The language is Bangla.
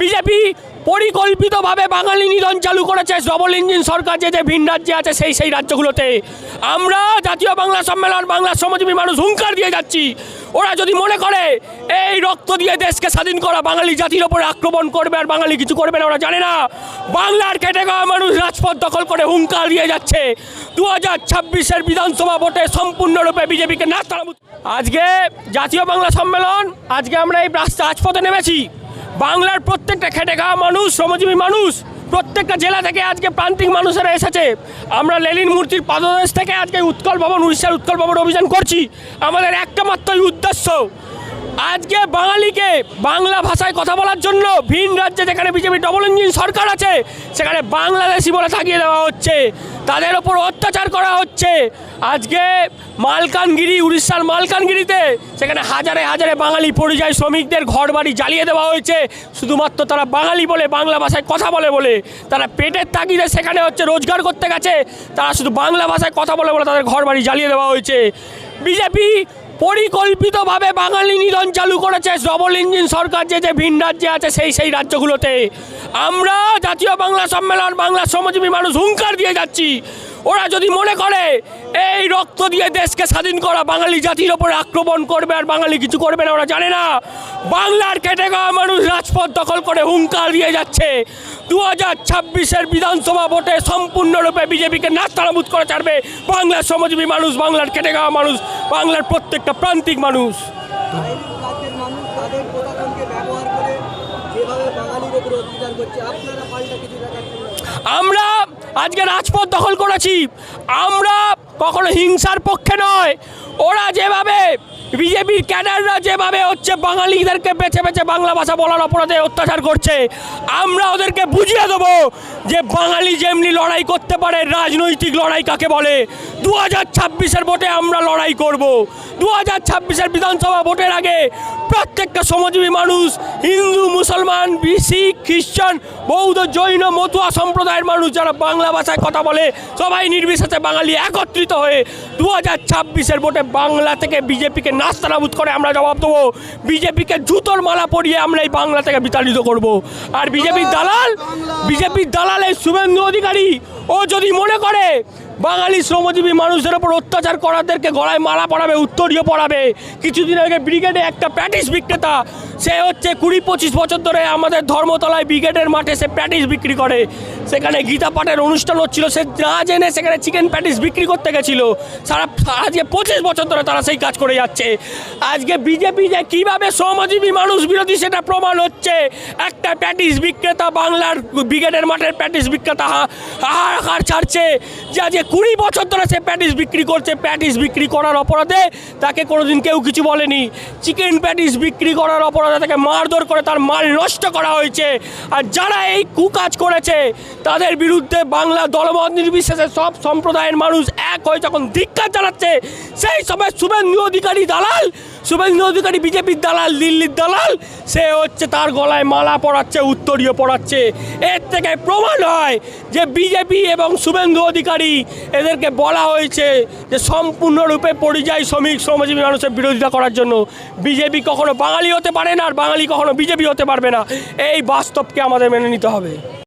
বিজেপি পরিকল্পিতভাবে বাঙালি নিধন চালু করেছে ডবল ইঞ্জিন সরকার যে ভিন রাজ্যে আছে সেই রাজ্যগুলোতে। আমরা জাতীয় বাংলা সম্মেলন বাংলা শ্রমজীবী মানুষ হুঙ্কার দিয়ে যাচ্ছি, ওরা যদি মনে করে এই রক্ত দিয়ে দেশকে স্বাধীন করা বাঙালি জাতির ওপরে আক্রমণ করবে আর বাঙালি কিছু করবে না, ওরা জানে না। বাংলার খেটে খাওয়া মানুষ রাজপথ দখল করে হুঙ্কার দিয়ে যাচ্ছে 2026-এর বিধানসভা ভোটে সম্পূর্ণরূপে বিজেপিকে নাস্তানাবুদ। আজকে জাতীয় বাংলা সম্মেলন, আজকে আমরা এই রাজপথে নেমেছি। বাংলার প্রত্যেকটা খেটে খাওয়া মানুষ, শ্রমজীবী মানুষ, প্রত্যেকটা জেলা থেকে আজকে প্রান্তিক মানুষেরা এসেছে। আমরা লেনিন মূর্তির পাদদেশ থেকে আজকে উৎকল ভবন, উড়িষ্যার উৎকল ভবন অভিযান করছি। আমাদের একটা মাত্রই উদ্দেশ্য, আজকে বাঙালিকে বাংলা ভাষায় কথা বলার জন্য ভিন রাজ্যে যেখানে বিজেপি ডবল ইঞ্জিন সরকার আছে সেখানে বাংলাদেশি বলে থাকিয়ে দেওয়া হচ্ছে, তাদের ওপর অত্যাচার করা হচ্ছে। আজকে মালকানগিরি, উড়িষ্যার মালকানগিরিতে সেখানে হাজারে হাজারে বাঙালি পরিযায়ী শ্রমিকদের ঘর বাড়ি জ্বালিয়ে দেওয়া হয়েছে, শুধুমাত্র তারা বাঙালি বলে, বাংলা ভাষায় কথা বলে তারা পেটের তাগিদে সেখানে রোজগার করতে গেছে, তারা শুধু বাংলা ভাষায় কথা বলে তাদের ঘর বাড়ি জ্বালিয়ে দেওয়া হয়েছে। বিজেপি পরিকল্পিতভাবে বাঙালি নিধন চালু করেছে ডবল ইঞ্জিন সরকার যে ভিন রাজ্যে আছে সেই রাজ্যগুলোতে। আমরা জাতীয় বাংলা সম্মেলন বাংলা শ্রমজীবী মানুষ হুঙ্কার দিয়ে যাচ্ছি, ওরা যদি মনে করে এই রক্ত দিয়ে দেশকে স্বাধীন করা বাঙালি জাতির ওপরে আক্রমণ করবে আর বাঙালি কিছু করবে না, ওরা জানে না। বাংলার খেটে খাওয়া মানুষ রাজপথ দখল করে হুঙ্কার দিয়ে যাচ্ছে 2026-এর বিধানসভা ভোটে সম্পূর্ণরূপে বিজেপিকে নাস্তানাবুদ করে ছাড়বে বাংলার শ্রমজীবী মানুষ, বাংলার খেটে খাওয়া মানুষ, বাংলার প্রত্যেকটা প্রান্তিক মানুষ। আমরা আজকে রাজপথ দখল করেছি, আমরা কখনো হিংসার পক্ষে নয়। ওরা যেভাবে বিজেপির ক্যাডাররা যেভাবে বাঙালিদেরকে বেছে বেছে বাংলা ভাষা বলার অপরাধে অত্যাচার করছে, আমরা ওদেরকে বুঝিয়ে দেবো যে বাঙালি যেমনি লড়াই করতে পারে, রাজনৈতিক লড়াই কাকে বলে। 2026-এর ভোটে আমরা লড়াই করব। 2026-এর বিধানসভা ভোটের আগে প্রত্যেকটা শ্রমজীবী মানুষ, হিন্দু, মুসলমান, শিখ, খ্রিস্টান, বৌদ্ধ, জৈন, মতুয়া সম্প্রদায়ের মানুষ যারা বাংলা ভাষায় কথা বলে, সবাই নির্বিশেষে বাঙালি একত্রিত হয়ে 2026-এর ভোটে বাংলা থেকে বিজেপিকে নাস্তানাবুদ করে আমরা জবাব দেবো। বিজেপিকে জুতোর মালা পরিয়ে আমরা এই বাংলা থেকে বিতাড়িত করব। আর বিজেপির দালাল এই শুভেন্দু অধিকারী, ও যদি মনে করে বাঙালি শ্রমজীবী মানুষদের ওপর অত্যাচার করাদেরকে গলায় মালা পরাবে, উত্তরীয় পরাবে। কিছুদিন আগে ব্রিগেডে একটা প্যাটিস বিক্রেতা, সে 20-25 বছর ধরে আমাদের ধর্মতলায় ব্রিগেডের মাঠে সে প্যাটিস বিক্রি করে। সেখানে গীতা পাঠের অনুষ্ঠান হচ্ছিল, সে না জেনে সেখানে চিকেন প্যাটিস বিক্রি করতে গেছিল। আজকে 25 বছর ধরে তারা সেই কাজ করে যাচ্ছে। আজকে বিজেপি যে কীভাবে শ্রমজীবী মানুষ বিরোধী সেটা প্রমাণ হচ্ছে। একটা প্যাটিস বিক্রেতা, বাংলার ব্রিগেডের মাঠের প্যাটিস বিক্রেতা হাহাকার ছাড়ছে যে আজকে 20 বছর ধরে সে প্যাটিস বিক্রি করছে। প্যাটিস বিক্রি করার অপরাধে তাকে কোনোদিন কেউ কিছু বলেনি। চিকেন প্যাটিস বিক্রি করার অপরাধে তাকে মারধর করে তার মাল নষ্ট করা হয়েছে। আর যারা এই কুকাজ করেছে তাদের বিরুদ্ধে বাংলা দলমত নির্বিশেষে সব সম্প্রদায়ের মানুষ এক হয়ে যখন ধিক্কার জানাচ্ছে, সেই সময় শুভেন্দু অধিকারী বিজেপির দালাল, দিল্লির দালাল, সে তার গলায় মালা পরাচ্ছে, উত্তরীয় পরাচ্ছে। এর থেকে প্রমাণ হয় যে বিজেপি এবং শুভেন্দু অধিকারী এদেরকে বলা হয়েছে যে সম্পূর্ণরূপে পরিযায়ী শ্রমিক, শ্রমজীবী মানুষের বিরোধিতা করার জন্য। বিজেপি কখনো বাঙালি হতে পারে না, আর বাঙালি কখনো বিজেপি হতে পারবে না। এই বাস্তবকে আমাদের মেনে নিতে হবে।